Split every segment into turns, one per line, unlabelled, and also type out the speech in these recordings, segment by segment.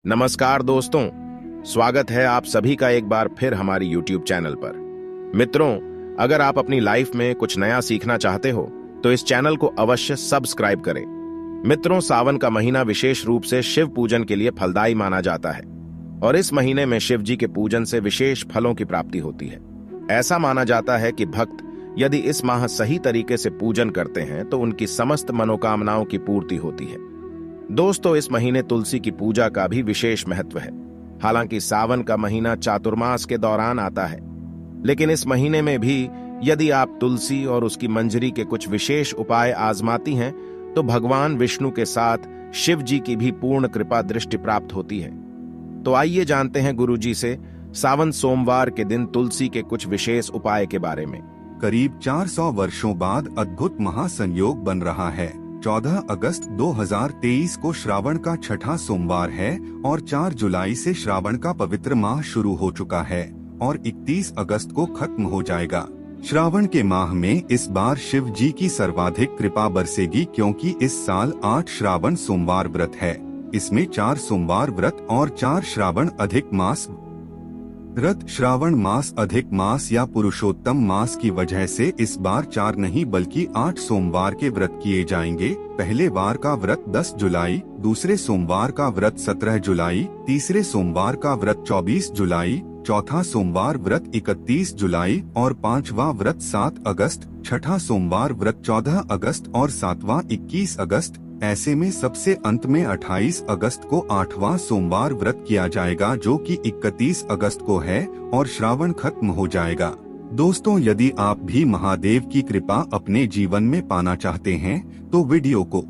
नमस्कार दोस्तों, स्वागत है आप सभी का एक बार फिर हमारी YouTube चैनल पर। मित्रों, अगर आप अपनी लाइफ में कुछ नया सीखना चाहते हो तो इस चैनल को अवश्य सब्सक्राइब करें। मित्रों, सावन का महीना विशेष रूप से शिव पूजन के लिए फलदायी माना जाता है और इस महीने में शिव जी के पूजन से विशेष फलों की प्राप्ति होती है। ऐसा माना जाता है कि भक्त यदि इस माह सही तरीके से पूजन करते हैं तो उनकी समस्त मनोकामनाओं की पूर्ति होती है। दोस्तों, इस महीने तुलसी की पूजा का भी विशेष महत्व है। हालांकि सावन का महीना चातुर्मास के दौरान आता है, लेकिन इस महीने में भी यदि आप तुलसी और उसकी मंजरी के कुछ विशेष उपाय आजमाती हैं तो भगवान विष्णु के साथ शिव जी की भी पूर्ण कृपा दृष्टि प्राप्त होती है। तो आइए जानते हैं गुरु जी से सावन सोमवार के दिन तुलसी के कुछ विशेष उपाय के बारे में।
करीब 400 वर्षों बाद अद्भुत महासंयोग बन रहा है। 14 अगस्त 2023 को श्रावण का छठा सोमवार है और 4 जुलाई से श्रावण का पवित्र माह शुरू हो चुका है और 31 अगस्त को खत्म हो जाएगा। श्रावण के माह में इस बार शिव जी की सर्वाधिक कृपा बरसेगी, क्योंकि इस साल 8 श्रावण सोमवार व्रत है। इसमें 4 सोमवार व्रत और 4 श्रावण अधिक मास व्रत। श्रावण मास अधिक मास या पुरुषोत्तम मास की वजह से इस बार 4 नहीं बल्कि 8 सोमवार के व्रत किए जाएंगे। पहले वार का व्रत 10 जुलाई, दूसरे सोमवार का व्रत 17 जुलाई, तीसरे सोमवार का व्रत 24 जुलाई, चौथा सोमवार व्रत 31 जुलाई और 5वां व्रत 7 अगस्त, छठा सोमवार व्रत 14 अगस्त और 7वां 21 अगस्त। ऐसे में सबसे अंत में 28 अगस्त को 8वां सोमवार व्रत किया जाएगा, जो कि 31 अगस्त को है और श्रावण खत्म हो जाएगा। दोस्तों, यदि आप भी महादेव की कृपा अपने जीवन में पाना चाहते हैं तो वीडियो को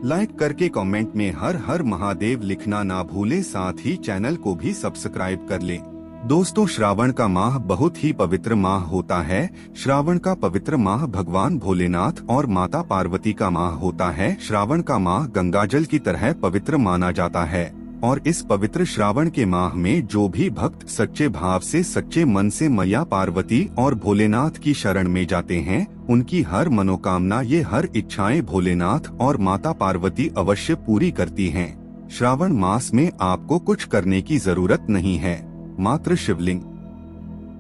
लाइक करके कमेंट में हर हर महादेव लिखना ना भूलें, साथ ही चैनल को भी सब्सक्राइब कर लें। दोस्तों, श्रावण का माह बहुत ही पवित्र माह होता है। श्रावण का पवित्र माह भगवान भोलेनाथ और माता पार्वती का माह होता है। श्रावण का माह गंगाजल की तरह पवित्र माना जाता है और इस पवित्र श्रावण के माह में जो भी भक्त सच्चे भाव से सच्चे मन से मैया पार्वती और भोलेनाथ की शरण में जाते हैं, उनकी हर मनोकामना, ये हर इच्छाएं भोलेनाथ और माता पार्वती अवश्य पूरी करती हैं। श्रावण मास में आपको कुछ करने की जरूरत नहीं है, मात्र शिवलिंग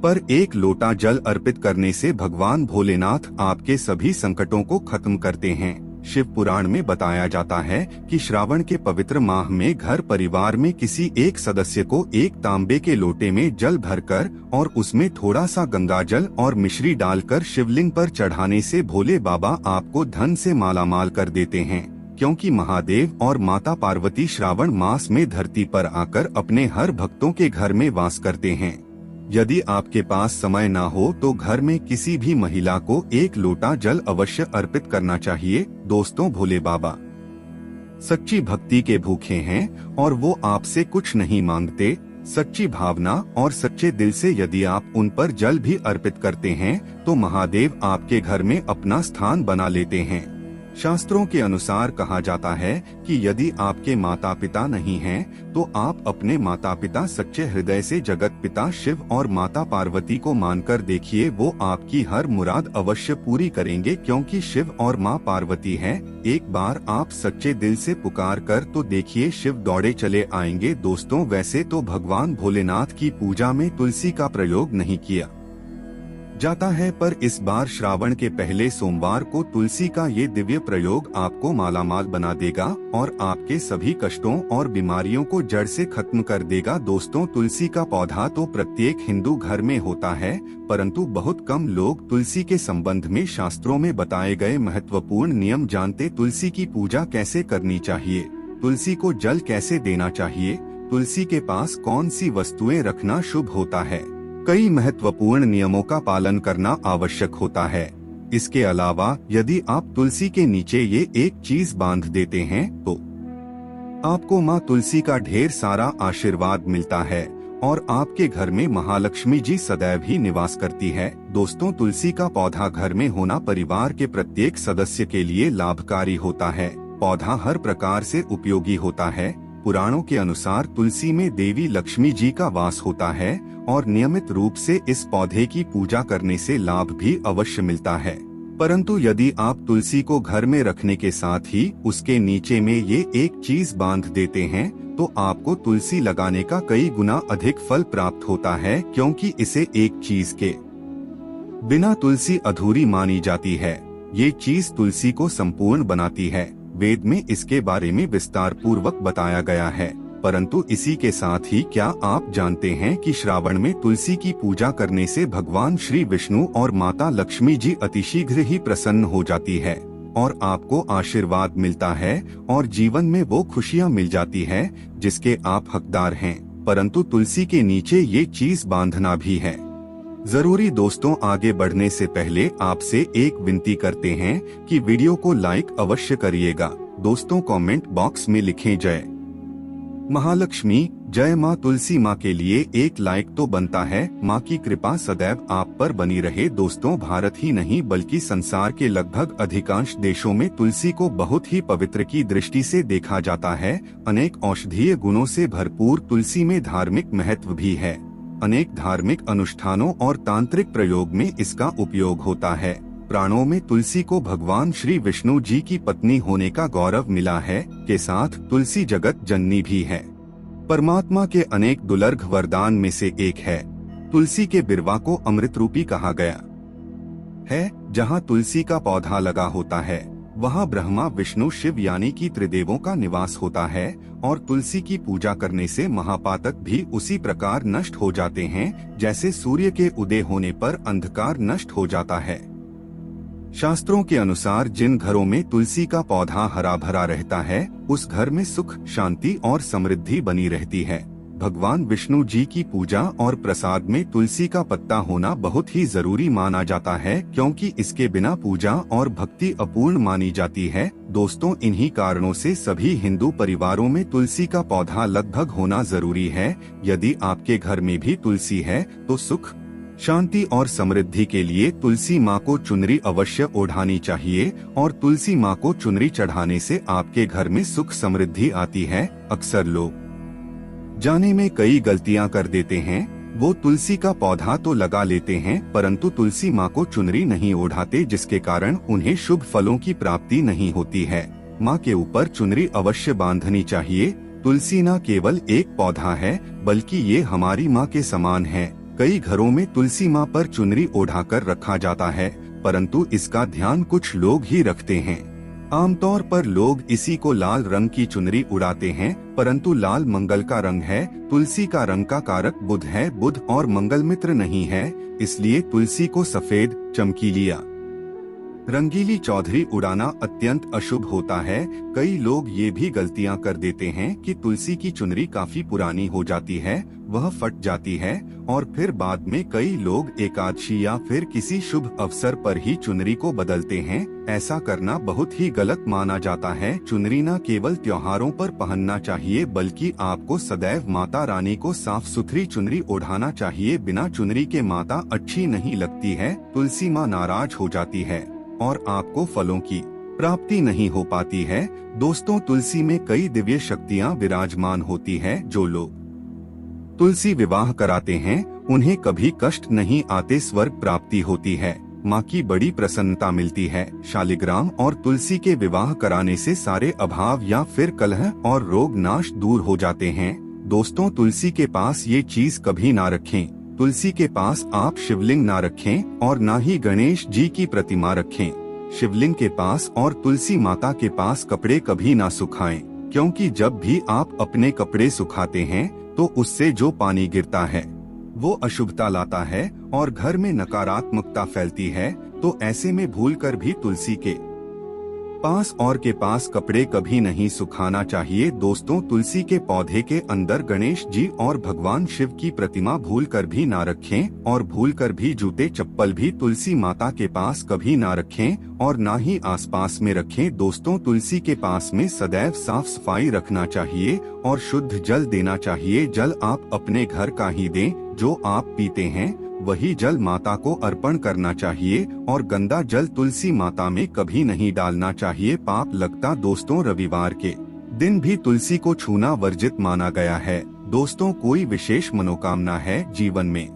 पर 1 लोटा जल अर्पित करने से भगवान भोलेनाथ आपके सभी संकटों को खत्म करते हैं। शिव पुराण में बताया जाता है कि श्रावण के पवित्र माह में घर परिवार में किसी एक सदस्य को 1 तांबे के लोटे में जल भरकर और उसमें थोड़ा सा गंगाजल और मिश्री डालकर शिवलिंग पर चढ़ाने से भोले बाबा आपको धन से मालामाल कर देते हैं, क्योंकि महादेव और माता पार्वती श्रावण मास में धरती पर आकर अपने हर भक्तों के घर में वास करते हैं। यदि आपके पास समय ना हो तो घर में किसी भी महिला को 1 लोटा जल अवश्य अर्पित करना चाहिए। दोस्तों, भोले बाबा सच्ची भक्ति के भूखे हैं और वो आपसे कुछ नहीं मांगते। सच्ची भावना और सच्चे दिल से यदि आप उन पर जल भी अर्पित करते हैं तो महादेव आपके घर में अपना स्थान बना लेते हैं। शास्त्रों के अनुसार कहा जाता है कि यदि आपके माता पिता नहीं हैं, तो आप अपने माता पिता सच्चे हृदय से जगत पिता शिव और माता पार्वती को मानकर देखिए, वो आपकी हर मुराद अवश्य पूरी करेंगे, क्योंकि शिव और माँ पार्वती हैं। एक बार आप सच्चे दिल से पुकार कर तो देखिए, शिव दौड़े चले आएंगे। दोस्तों, वैसे तो भगवान भोलेनाथ की पूजा में तुलसी का प्रयोग नहीं किया जाता है, पर इस बार श्रावण के पहले सोमवार को तुलसी का ये दिव्य प्रयोग आपको मालामाल बना देगा और आपके सभी कष्टों और बीमारियों को जड़ से खत्म कर देगा। दोस्तों, तुलसी का पौधा तो प्रत्येक हिंदू घर में होता है, परंतु बहुत कम लोग तुलसी के संबंध में शास्त्रों में बताए गए महत्वपूर्ण नियम जानते। तुलसी की पूजा कैसे करनी चाहिए, तुलसी को जल कैसे देना चाहिए, तुलसी के पास कौन सी वस्तुएं रखना शुभ होता है, कई महत्वपूर्ण नियमों का पालन करना आवश्यक होता है। इसके अलावा यदि आप तुलसी के नीचे ये एक चीज बांध देते हैं तो आपको माँ तुलसी का ढेर सारा आशीर्वाद मिलता है और आपके घर में महालक्ष्मी जी सदैव ही निवास करती है। दोस्तों, तुलसी का पौधा घर में होना परिवार के प्रत्येक सदस्य के लिए लाभकारी होता है। पौधा हर प्रकार से उपयोगी होता है। पुराणों के अनुसार तुलसी में देवी लक्ष्मी जी का वास होता है और नियमित रूप से इस पौधे की पूजा करने से लाभ भी अवश्य मिलता है। परंतु यदि आप तुलसी को घर में रखने के साथ ही उसके नीचे में ये एक चीज बांध देते हैं तो आपको तुलसी लगाने का कई गुना अधिक फल प्राप्त होता है, क्योंकि इसे एक चीज के बिना तुलसी अधूरी मानी जाती है। ये चीज तुलसी को संपूर्ण बनाती है। वेद में इसके बारे में विस्तार पूर्वक बताया गया है। परंतु इसी के साथ ही क्या आप जानते हैं कि श्रावण में तुलसी की पूजा करने से भगवान श्री विष्णु और माता लक्ष्मी जी अतिशीघ्र ही प्रसन्न हो जाती है और आपको आशीर्वाद मिलता है और जीवन में वो खुशियाँ मिल जाती है जिसके आप हकदार हैं। परंतु तुलसी के नीचे ये चीज बांधना भी है जरूरी। दोस्तों, आगे बढ़ने से पहले आपसे एक विनती करते हैं कि वीडियो को लाइक अवश्य करिएगा। दोस्तों, कमेंट बॉक्स में लिखें जय महालक्ष्मी, जय माँ तुलसी माँ के लिए एक लाइक तो बनता है। माँ की कृपा सदैव आप पर बनी रहे। दोस्तों, भारत ही नहीं बल्कि संसार के लगभग अधिकांश देशों में तुलसी को बहुत ही पवित्र की दृष्टि से देखा जाता है। अनेक औषधीय गुणों से भरपूर तुलसी में धार्मिक महत्व भी है। अनेक धार्मिक अनुष्ठानों और तांत्रिक प्रयोग में इसका उपयोग होता है। प्राणों में तुलसी को भगवान श्री विष्णु जी की पत्नी होने का गौरव मिला है। के साथ तुलसी जगत जननी भी है। परमात्मा के अनेक दुर्लभ वरदान में से एक है। तुलसी के बिरवा को अमृत रूपी कहा गया है। जहाँ तुलसी का पौधा लगा होता है वहाँ ब्रह्मा विष्णु शिव यानी कि त्रिदेवों का निवास होता है और तुलसी की पूजा करने से महापातक भी उसी प्रकार नष्ट हो जाते हैं जैसे सूर्य के उदय होने पर अंधकार नष्ट हो जाता है। शास्त्रों के अनुसार जिन घरों में तुलसी का पौधा हरा भरा रहता है उस घर में सुख, शांति और समृद्धि बनी रहती है। भगवान विष्णु जी की पूजा और प्रसाद में तुलसी का पत्ता होना बहुत ही जरूरी माना जाता है, क्योंकि इसके बिना पूजा और भक्ति अपूर्ण मानी जाती है। दोस्तों, इन्हीं कारणों से सभी हिंदू परिवारों में तुलसी का पौधा लगभग होना जरूरी है। यदि आपके घर में भी तुलसी है तो सुख, शांति और समृद्धि के लिए तुलसी माँ को चुनरी अवश्य ओढ़ानी चाहिए और तुलसी माँ को चुनरी चढ़ाने से आपके घर में सुख समृद्धि आती है। अक्सर लोग जाने में कई गलतियां कर देते हैं। वो तुलसी का पौधा तो लगा लेते हैं परंतु तुलसी माँ को चुनरी नहीं ओढ़ाते, जिसके कारण उन्हें शुभ फलों की प्राप्ति नहीं होती है। माँ के ऊपर चुनरी अवश्य बांधनी चाहिए। तुलसी न केवल एक पौधा है बल्कि ये हमारी माँ के समान है। कई घरों में तुलसी माँ पर चुनरी ओढ़ाकर रखा जाता है परंतु इसका ध्यान कुछ लोग ही रखते हैं। आमतौर पर लोग इसी को लाल रंग की चुनरी उड़ाते हैं, परंतु लाल मंगल का रंग है। तुलसी का रंग का कारक बुध है। बुध और मंगल मित्र नहीं है, इसलिए तुलसी को सफेद, चमकीली या रंगीली चौधरी उड़ाना अत्यंत अशुभ होता है। कई लोग ये भी गलतियां कर देते हैं कि तुलसी की चुनरी काफी पुरानी हो जाती है, वह फट जाती है और फिर बाद में कई लोग एकादशी या फिर किसी शुभ अवसर पर ही चुनरी को बदलते हैं। ऐसा करना बहुत ही गलत माना जाता है। चुनरी न केवल त्योहारों पर पहनना चाहिए बल्कि आपको सदैव माता रानी को साफ सुथरी चुनरी ओढ़ाना चाहिए। बिना चुनरी के माता अच्छी नहीं लगती है। तुलसी माँ नाराज हो जाती है और आपको फलों की प्राप्ति नहीं हो पाती है। दोस्तों, तुलसी में कई दिव्य शक्तियाँ विराजमान होती है। जो लोग तुलसी विवाह कराते हैं उन्हें कभी कष्ट नहीं आते, स्वर्ग प्राप्ति होती है, माँ की बड़ी प्रसन्नता मिलती है। शालिग्राम और तुलसी के विवाह कराने से सारे अभाव या फिर कलह और रोग नाश दूर हो जाते हैं। दोस्तों, तुलसी के पास ये चीज कभी ना रखें। तुलसी के पास आप शिवलिंग ना रखें और ना ही गणेश जी की प्रतिमा रखें। शिवलिंग के पास और तुलसी माता के पास कपड़े कभी ना सुखाएं, क्योंकि जब भी आप अपने कपड़े सुखाते हैं तो उससे जो पानी गिरता है वो अशुभता लाता है और घर में नकारात्मकता फैलती है। तो ऐसे में भूलकर भी तुलसी के पास और के पास कपड़े कभी नहीं सुखाना चाहिए। दोस्तों, तुलसी के पौधे के अंदर गणेश जी और भगवान शिव की प्रतिमा भूलकर भी ना रखें और भूलकर भी जूते चप्पल भी तुलसी माता के पास कभी ना रखें और ना ही आसपास में रखें। दोस्तों, तुलसी के पास में सदैव साफ सफाई रखना चाहिए और शुद्ध जल देना चाहिए। जल आप अपने घर का ही दें, जो आप पीते हैं वही जल माता को अर्पण करना चाहिए और गंदा जल तुलसी माता में कभी नहीं डालना चाहिए, पाप लगता। दोस्तों, रविवार के दिन भी तुलसी को छूना वर्जित माना गया है। दोस्तों, कोई विशेष मनोकामना है जीवन में,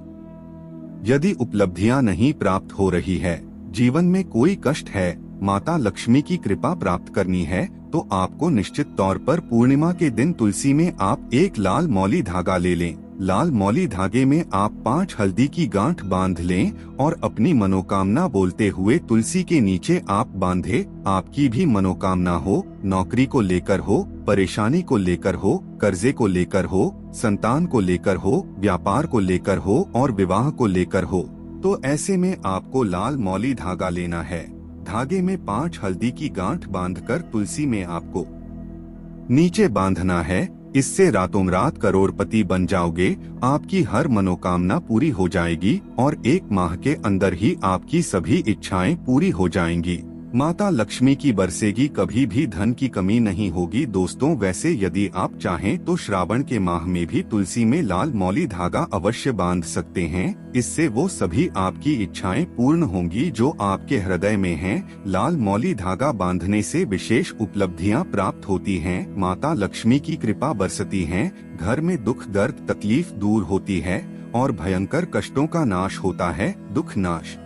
यदि उपलब्धियां नहीं प्राप्त हो रही है, जीवन में कोई कष्ट है, माता लक्ष्मी की कृपा प्राप्त करनी है, तो आपको निश्चित तौर पर पूर्णिमा के दिन तुलसी में आप एक लाल मौली धागा ले लें। लाल मौली धागे में आप 5 हल्दी की गांठ बांध लें और अपनी मनोकामना बोलते हुए तुलसी के नीचे आप बांधे। आपकी भी मनोकामना हो, नौकरी को लेकर हो, परेशानी को लेकर हो, कर्जे को लेकर हो, संतान को लेकर हो, व्यापार को लेकर हो और विवाह को लेकर हो, तो ऐसे में आपको लाल मौली धागा लेना है। धागे में 5 हल्दी की गांठ बांधकर तुलसी में आपको नीचे बांधना है। इससे रातों रात करोड़पति बन जाओगे। आपकी हर मनोकामना पूरी हो जाएगी और 1 माह के अंदर ही आपकी सभी इच्छाएं पूरी हो जाएंगी। माता लक्ष्मी की बरसेगी, कभी भी धन की कमी नहीं होगी। दोस्तों, वैसे यदि आप चाहें तो श्रावण के माह में भी तुलसी में लाल मौली धागा अवश्य बांध सकते हैं। इससे वो सभी आपकी इच्छाएं पूर्ण होंगी जो आपके हृदय में हैं। लाल मौली धागा बांधने से विशेष उपलब्धियां प्राप्त होती हैं। माता लक्ष्मी की कृपा बरसती है। घर में दुख दर्द तकलीफ दूर होती है और भयंकर कष्टों का नाश होता है। दुख नाश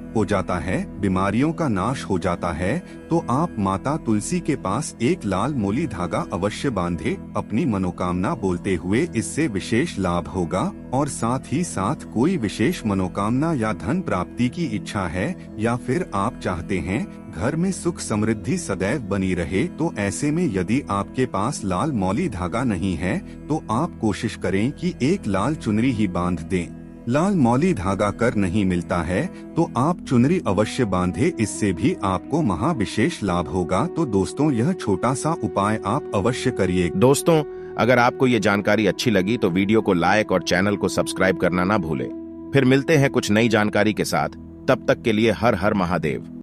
हो जाता है, बीमारियों का नाश हो जाता है। तो आप माता तुलसी के पास एक लाल मौली धागा अवश्य बांधे अपनी मनोकामना बोलते हुए। इससे विशेष लाभ होगा और साथ ही साथ कोई विशेष मनोकामना या धन प्राप्ति की इच्छा है या फिर आप चाहते हैं घर में सुख समृद्धि सदैव बनी रहे, तो ऐसे में यदि आपके पास लाल मौली धागा नहीं है तो आप कोशिश करें कि एक लाल चुनरी ही बांध दें। लाल मौली धागा कर नहीं मिलता है तो आप चुनरी अवश्य बांधे, इससे भी आपको महा विशेष लाभ होगा। तो दोस्तों, यह छोटा सा उपाय आप अवश्य करिए।
दोस्तों, अगर आपको ये जानकारी अच्छी लगी तो वीडियो को लाइक और चैनल को सब्सक्राइब करना ना भूलें। फिर मिलते हैं कुछ नई जानकारी के साथ। तब तक के लिए हर हर महादेव।